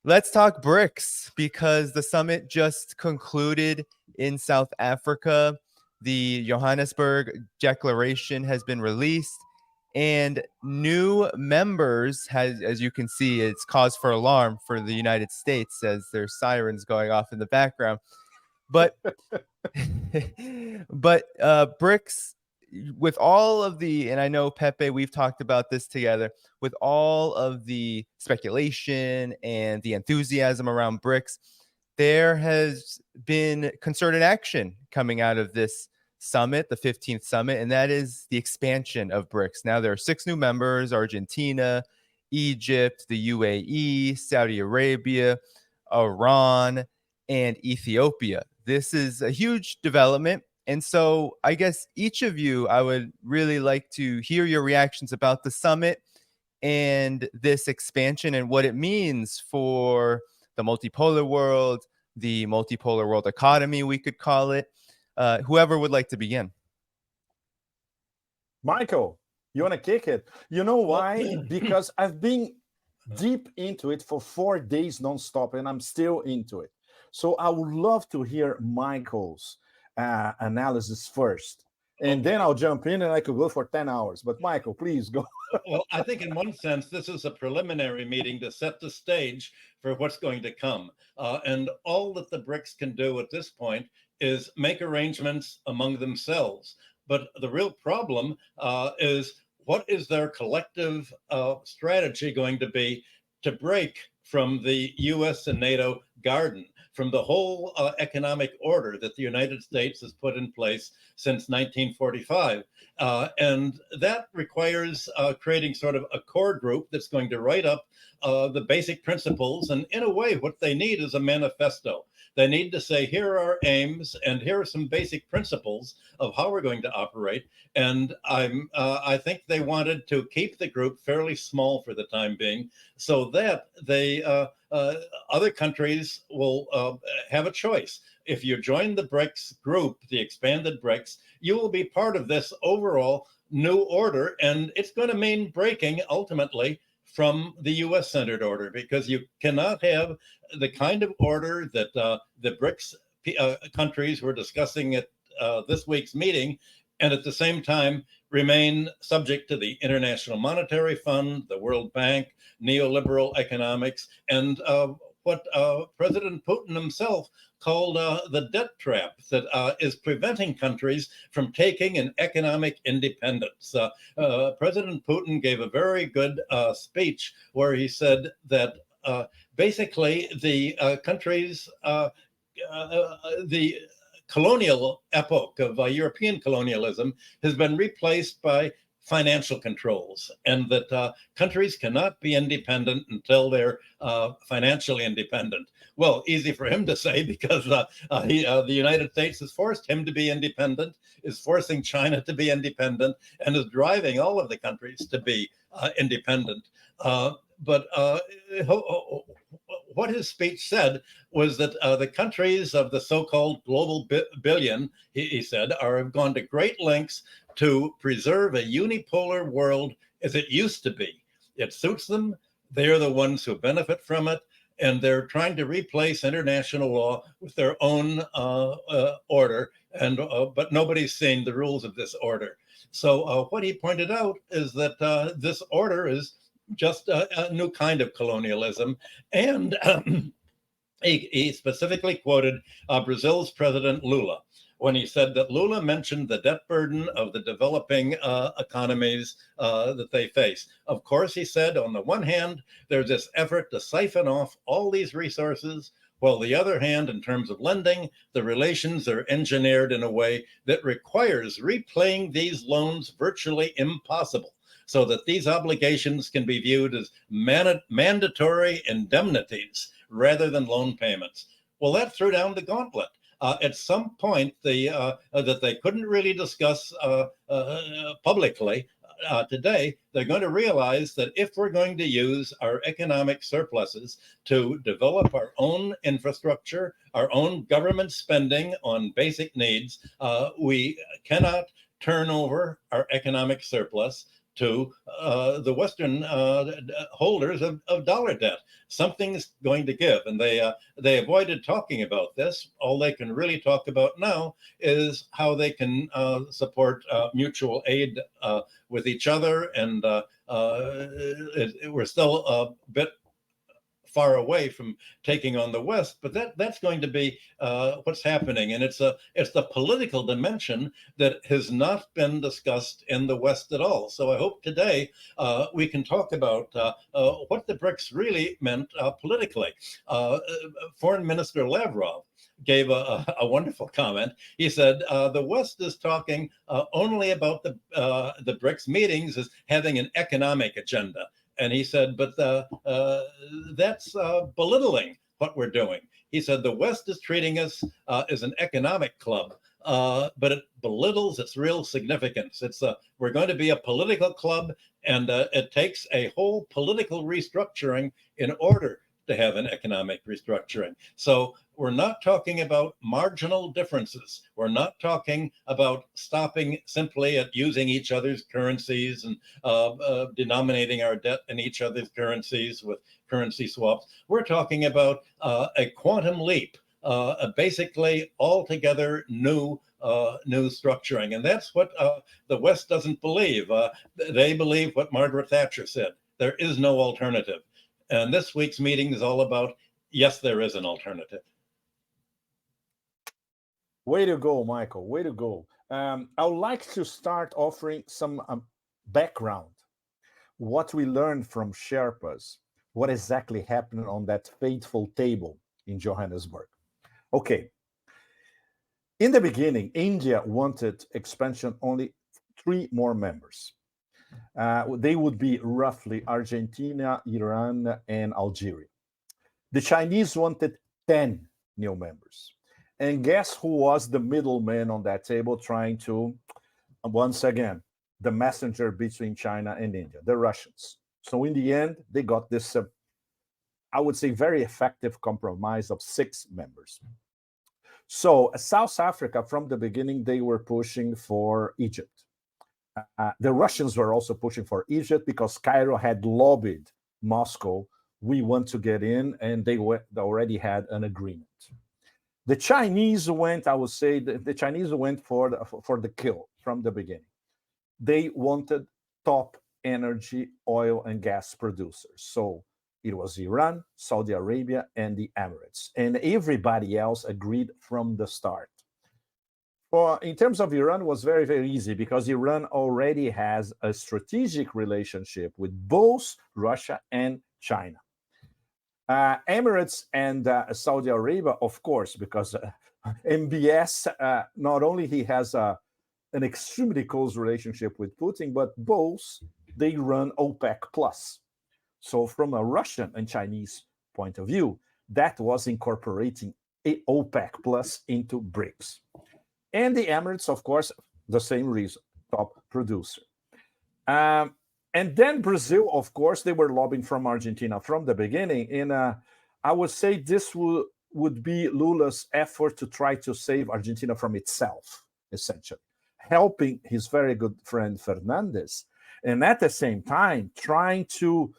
Let's talk Brics because the summit just concluded in South Africa. The Johannesburg Declaration has been released, and new members has, as you can see, it's cause for alarm for the United States as there's sirens going off in the background. But Brics, with all of the, and I know Pepe, we've talked about this together, with all of the speculation and the enthusiasm around Brics, there has been concerted action coming out of this summit, the 15th summit, and that is the expansion of Brics. Now there are 6 new members: Argentina, Egypt, the UAE, Saudi Arabia, Iran, and Ethiopia. This is a huge development. And so I guess each of you, I would really like to hear your reactions about the summit and this expansion and what it means for the multipolar world, the multipolar world economy, we could call it. Whoever would like to begin. Michael, you want to kick it? You know why? Because I've been deep into it for 4 days nonstop, and I'm still into it. So I would love to hear Michael's analysis first. And then I'll jump in and I could go for 10 hours. But Michael, please go. Well, I think in one sense, this is a preliminary meeting to set the stage for what's going to come. And all that the Brics can do at this point is make arrangements among themselves. But the real problem is, what is their collective strategy going to be to break from the US and NATO garden, from the whole economic order that the United States has put in place since 1945. And that requires creating sort of a core group that's going to write up the basic principles. And in a way, what they need is a manifesto. They need to say, here are our aims, and here are some basic principles of how we're going to operate. And I think they wanted to keep the group fairly small for the time being, so that they other countries will have a choice. If you join the Brics group, the expanded Brics, you will be part of this overall new order, and it's going to mean breaking ultimately from the US-centered order, because you cannot have the kind of order that the Brics countries were discussing at this week's meeting, and at the same time remain subject to the International Monetary Fund, the World Bank, neoliberal economics, and what President Putin himself called the debt trap that is preventing countries from taking an economic independence. President Putin gave a very good speech where he said that basically the countries, the colonial epoch of European colonialism has been replaced by financial controls, and that countries cannot be independent until they're financially independent. Well, easy for him to say, because the United States has forced him to be independent, is forcing China to be independent, and is driving all of the countries to be independent. But what his speech said was that the countries of the so-called global billion, he said, have gone to great lengths to preserve a unipolar world as it used to be. It suits them. They're the ones who benefit from it, and they're trying to replace international law with their own order. And but nobody's seen the rules of this order. So what he pointed out is that this order is just a new kind of colonialism. And he specifically quoted Brazil's President Lula when he said that Lula mentioned the debt burden of the developing economies that they face. Of course, he said, on the one hand, there's this effort to siphon off all these resources, while the other hand, in terms of lending, the relations are engineered in a way that requires repaying these loans virtually impossible, so that these obligations can be viewed as mandatory indemnities rather than loan payments. Well, that threw down the gauntlet. At some point, that they couldn't really discuss publicly today, they're going to realize that if we're going to use our economic surpluses to develop our own infrastructure, our own government spending on basic needs, we cannot turn over our economic surplus to the Western holders of dollar debt. Something's going to give, and they avoided talking about this. All they can really talk about now is how they can support mutual aid with each other, and we're still a bit far away from taking on the West, but that's going to be what's happening, and it's the political dimension that has not been discussed in the West at all. So I hope today we can talk about what the BRICS really meant politically. Foreign Minister Lavrov gave a wonderful comment. He said the West is talking only about the BRICS meetings as having an economic agenda. And he said, but that's belittling what we're doing. He said, the West is treating us as an economic club, but it belittles its real significance. We're going to be a political club, and it takes a whole political restructuring in order to have an economic restructuring. So we're not talking about marginal differences. We're not talking about stopping simply at using each other's currencies and denominating our debt in each other's currencies with currency swaps. We're talking about a quantum leap, basically altogether new structuring. And that's what the West doesn't believe. They believe what Margaret Thatcher said. There is no alternative. And this week's meeting is all about, yes, there is an alternative. Way to go, Michael. Way to go. I would like to start offering some background, what we learned from Sherpas, what exactly happened on that fateful table in Johannesburg. Okay. In the beginning, India wanted expansion only 3 more members. They would be roughly Argentina, Iran, and Algeria. The Chinese wanted 10 new members. And guess who was the middleman on that table trying to, once again, the messenger between China and India, the Russians. So in the end, they got this, I would say, very effective compromise of 6 members. So South Africa, from the beginning, they were pushing for Egypt. The Russians were also pushing for Egypt because Cairo had lobbied Moscow, we want to get in, and they already had an agreement. The Chinese went, I would say, the Chinese went for the kill from the beginning. They wanted top energy, oil, and gas producers. So it was Iran, Saudi Arabia, and the Emirates. And everybody else agreed from the start. Well, in terms of Iran, it was very, very easy because Iran already has a strategic relationship with both Russia and China. Emirates and Saudi Arabia, of course, because MBS, not only he has an extremely close relationship with Putin, but both, they run OPEC+. So from a Russian and Chinese point of view, that was incorporating OPEC+ into Brics. And the Emirates, of course, the same reason, top producer. And then Brazil, of course, they were lobbying from Argentina from the beginning. And I would say this would be Lula's effort to try to save Argentina from itself, essentially, helping his very good friend Fernandez. And at the same time, trying to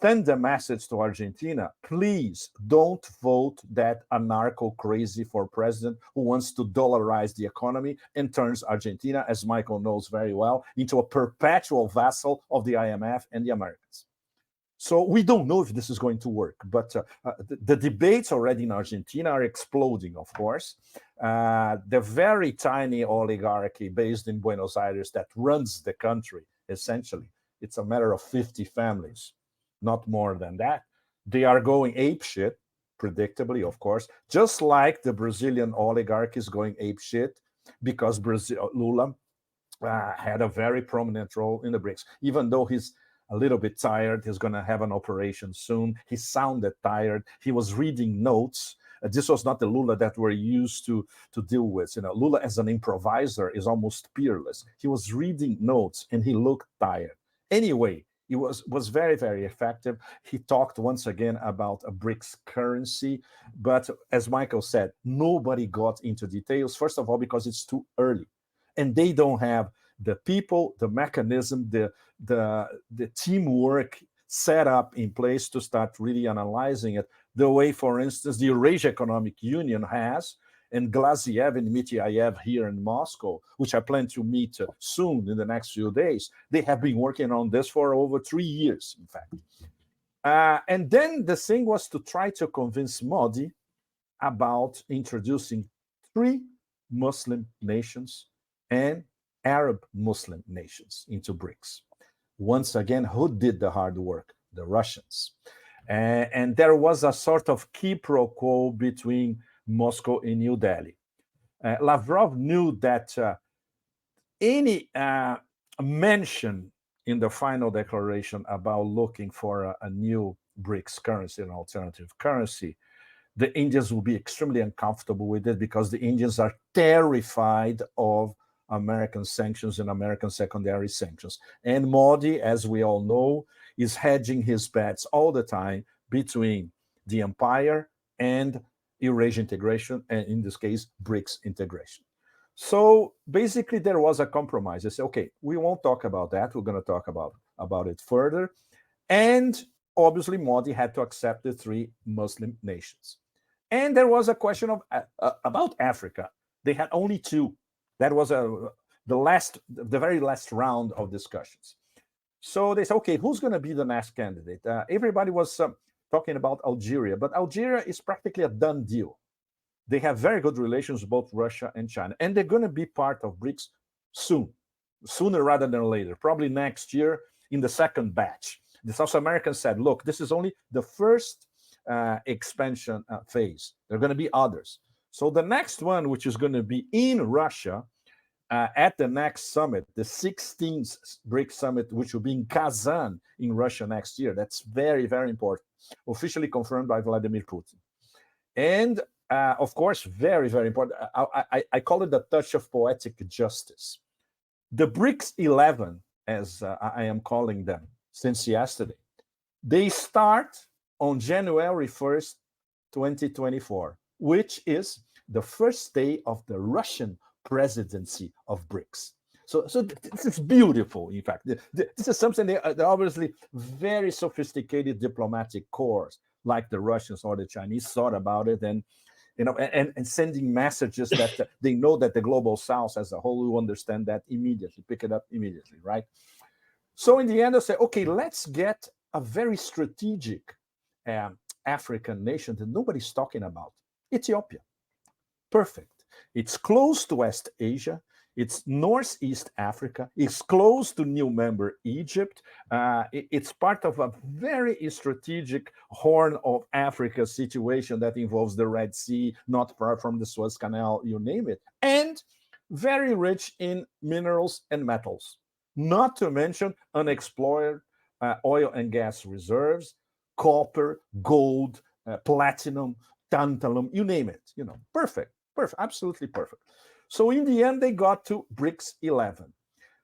send a message to Argentina, please don't vote that anarcho crazy for president who wants to dollarize the economy and turns Argentina, as Michael knows very well, into a perpetual vassal of the IMF and the Americans. So we don't know if this is going to work, but the debates already in Argentina are exploding, of course. The very tiny oligarchy based in Buenos Aires that runs the country, essentially, it's a matter of 50 families. Not more than that. They are going apeshit, predictably, of course, just like the Brazilian oligarch is going apeshit because Lula had a very prominent role in the BRICS. Even though he's a little bit tired, he's going to have an operation soon. He sounded tired. He was reading notes. This was not the Lula that we're used to deal with. You know, Lula as an improviser is almost peerless. He was reading notes and he looked tired. Anyway, it was very, very effective. He talked once again about a BRICS currency, but as Michael said, nobody got into details. First of all, because it's too early, and they don't have the people, the mechanism, the teamwork set up in place to start really analyzing it, the way, for instance, the Eurasia Economic Union has, and Glaziev and Mityayev here in Moscow, which I plan to meet soon in the next few days. They have been working on this for over 3 years, in fact. And then the thing was to try to convince Modi about introducing 3 Muslim nations and Arab Muslim nations into BRICS. Once again, who did the hard work? The Russians. And there was a sort of quid pro quo between Moscow and New Delhi. Lavrov knew that any mention in the final declaration about looking for a new BRICS currency, an alternative currency, the Indians will be extremely uncomfortable with it because the Indians are terrified of American sanctions and American secondary sanctions. And Modi, as we all know, is hedging his bets all the time between the empire and Eurasia integration, and in this case, BRICS integration. So basically, there was a compromise. They said, okay, we won't talk about that. We're going to talk about it further. And obviously, Modi had to accept the 3 Muslim nations. And there was a question of about Africa. They had only 2. That was the very last round of discussions. So they said, okay, who's going to be the next candidate? Everybody was talking about Algeria, but Algeria is practically a done deal. They have very good relations, both Russia and China, and they're going to be part of BRICS soon, sooner rather than later, probably next year in the second batch. The South Americans said, look, this is only the first expansion phase. There are going to be others. So the next one, which is going to be in Russia, at the next summit, the 16th BRICS summit, which will be in Kazan in Russia next year. That's very, very important. Officially confirmed by Vladimir Putin. And of course, very, very important. I call it the touch of poetic justice. The BRICS 11, as I am calling them since yesterday, they start on January 1st, 2024, which is the first day of the Russian presidency of BRICS. So this is beautiful, in fact. This is something they're obviously very sophisticated diplomatic corps, like the Russians or the Chinese, thought about it and sending messages that they know that the global South as a whole will understand that immediately, pick it up immediately, right? So in the end, I say, okay, let's get a very strategic African nation that nobody's talking about. Ethiopia. Perfect. It's close to West Asia. It's Northeast Africa. It's close to new member Egypt. It's part of a very strategic Horn of Africa situation that involves the Red Sea, not far from the Suez Canal, you name it, and very rich in minerals and metals, not to mention unexplored oil and gas reserves, copper, gold, platinum, tantalum, you name it. Perfect, absolutely perfect. So in the end, they got to BRICS 11.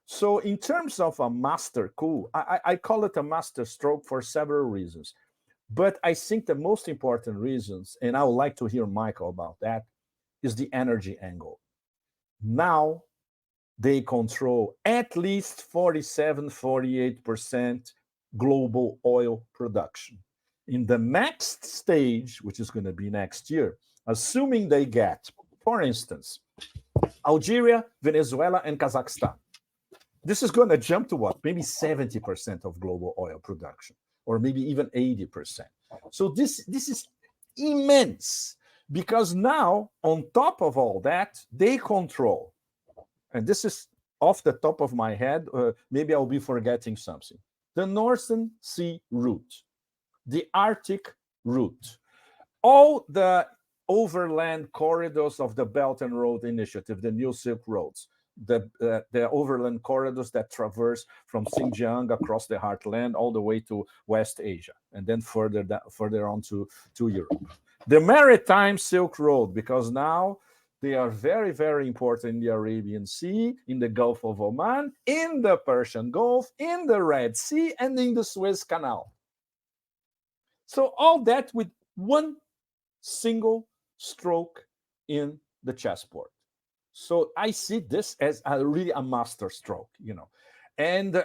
So in terms of a master coup, I call it a master stroke for several reasons. But I think the most important reasons, and I would like to hear Michael about that, is the energy angle. Now they control at least 47, 48% global oil production. In the next stage, which is going to be next year, assuming they get, for instance, Algeria, Venezuela, and Kazakhstan. This is going to jump to what? Maybe 70% of global oil production, or maybe even 80%. So this is immense, because now, on top of all that, they control, and this is off the top of my head, maybe I'll be forgetting something, the Northern Sea route, the Arctic route, all the overland corridors of the Belt and Road Initiative, the new Silk Roads, the overland corridors that traverse from Xinjiang across the heartland all the way to West Asia, and then further on to Europe. The Maritime Silk Road, because now they are very, very important in the Arabian Sea, in the Gulf of Oman, in the Persian Gulf, in the Red Sea, and in the Suez Canal. So all that with one single stroke in the chessboard. So I see this as really a master stroke, and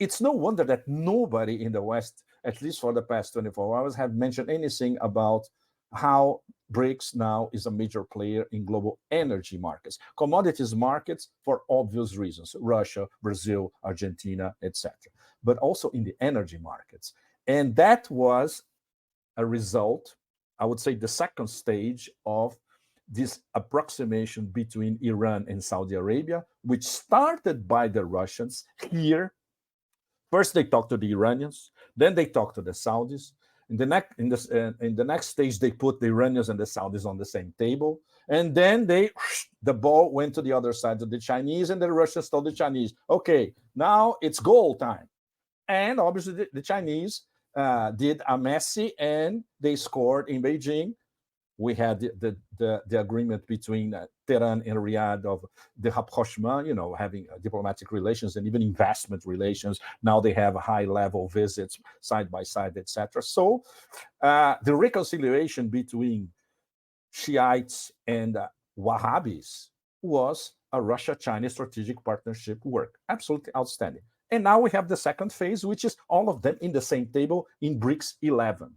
it's no wonder that nobody in the West, at least for the past 24 hours, have mentioned anything about how BRICS now is a major player in global energy markets, commodities markets for obvious reasons, Russia, Brazil, Argentina, etc., but also in the energy markets. And that was a result, I would say, the second stage of this approximation between Iran and Saudi Arabia, which started by the Russians here. First, they talked to the Iranians, then they talked to the Saudis. In the next stage, they put the Iranians and the Saudis on the same table, and then the ball went to the other side to the Chinese, and the Russians told the Chinese, "Okay, now it's goal time." And obviously, the Chinese did a messy, and they scored in Beijing. We had the agreement between Tehran and Riyadh of the rapprochement, having diplomatic relations and even investment relations. Now they have high-level visits side by side, etc. So the reconciliation between Shiites and Wahhabis was a Russia-China strategic partnership work. Absolutely outstanding. And now we have the second phase, which is all of them in the same table in Brics 11.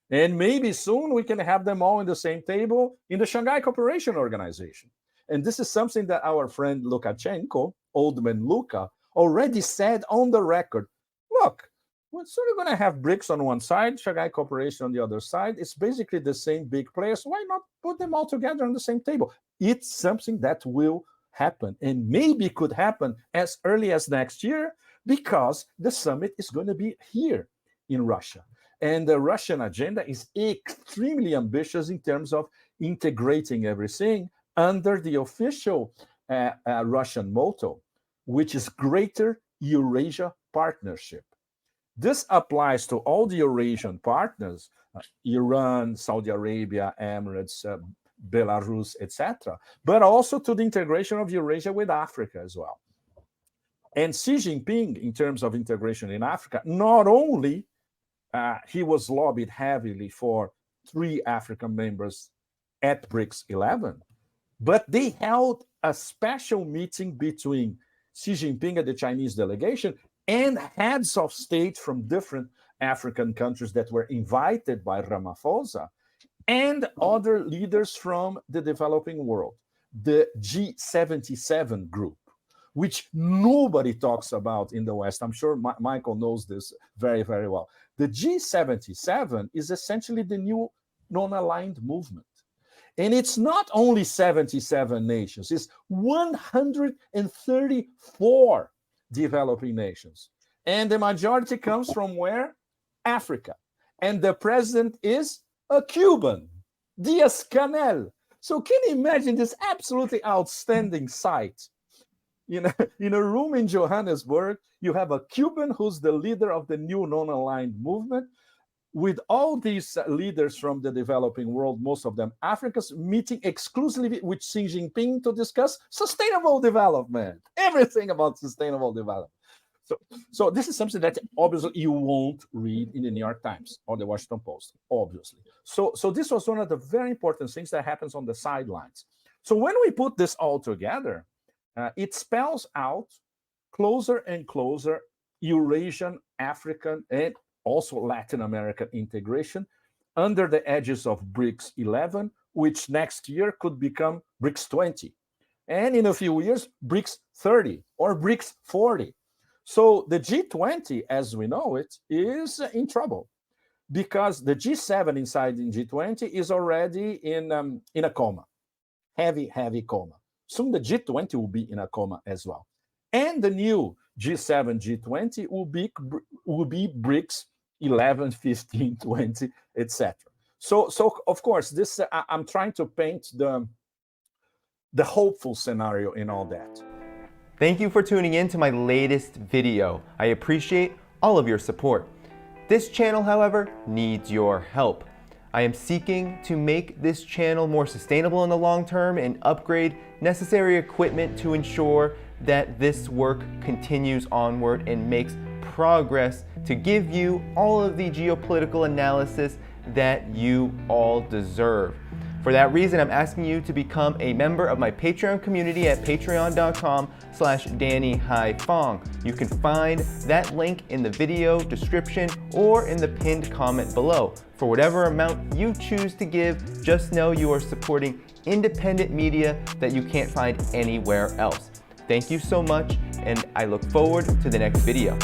And maybe soon we can have them all in the same table in the Shanghai Cooperation Organization. And this is something that our friend Lukashenko, Old Man Luka, already said on the record. Look, we're sort of going to have BRICS on one side, Shanghai Cooperation on the other side. It's basically the same big players. Why not put them all together on the same table? It's something that will happen, and maybe could happen as early as next year, because the summit is going to be here in Russia. And the Russian agenda is extremely ambitious in terms of integrating everything under the official Russian motto, which is Greater Eurasia Partnership. This applies to all the Eurasian partners, Iran, Saudi Arabia, Emirates, Belarus, etc., but also to the integration of Eurasia with Africa as well. And Xi Jinping, in terms of integration in Africa, not only he was lobbied heavily for 3 African members at BRICS 11, but they held a special meeting between Xi Jinping and the Chinese delegation and heads of state from different African countries that were invited by Ramaphosa and other leaders from the developing world, the G77 group, which nobody talks about in the West. I'm sure Michael knows this very, very well. The G77 is essentially the new non-aligned movement. And it's not only 77 nations, it's 134 developing nations. And the majority comes from where? Africa. And the president is a Cuban, Diaz-Canel. So can you imagine this absolutely outstanding sight? In a room in Johannesburg, you have a Cuban who's the leader of the new non-aligned movement, with all these leaders from the developing world, most of them Africans, meeting exclusively with Xi Jinping to discuss sustainable development, everything about sustainable development. So this is something that obviously you won't read in the New York Times or the Washington Post, obviously. So this was one of the very important things that happens on the sidelines. So when we put this all together, it spells out closer and closer Eurasian, African, and also Latin American integration under the edges of BRICS 11, which next year could become BRICS 20. And in a few years, BRICS 30 or BRICS 40. So the G20, as we know it, is in trouble because the G7 inside in G20 is already in a coma, heavy coma. Soon the G20 will be in a coma as well. And the new G7, G20 will be BRICS 11, 15, 20, etc. So of course, this I'm trying to paint the hopeful scenario in all that. Thank you for tuning in to my latest video. I appreciate all of your support. This channel, however, needs your help. I am seeking to make this channel more sustainable in the long term and upgrade necessary equipment to ensure that this work continues onward and makes progress to give you all of the geopolitical analysis that you all deserve. For that reason, I'm asking you to become a member of my Patreon community at patreon.com/DannyDhaiphong. You can find that link in the video description or in the pinned comment below. For whatever amount you choose to give, just know you are supporting independent media that you can't find anywhere else. Thank you so much, and I look forward to the next video.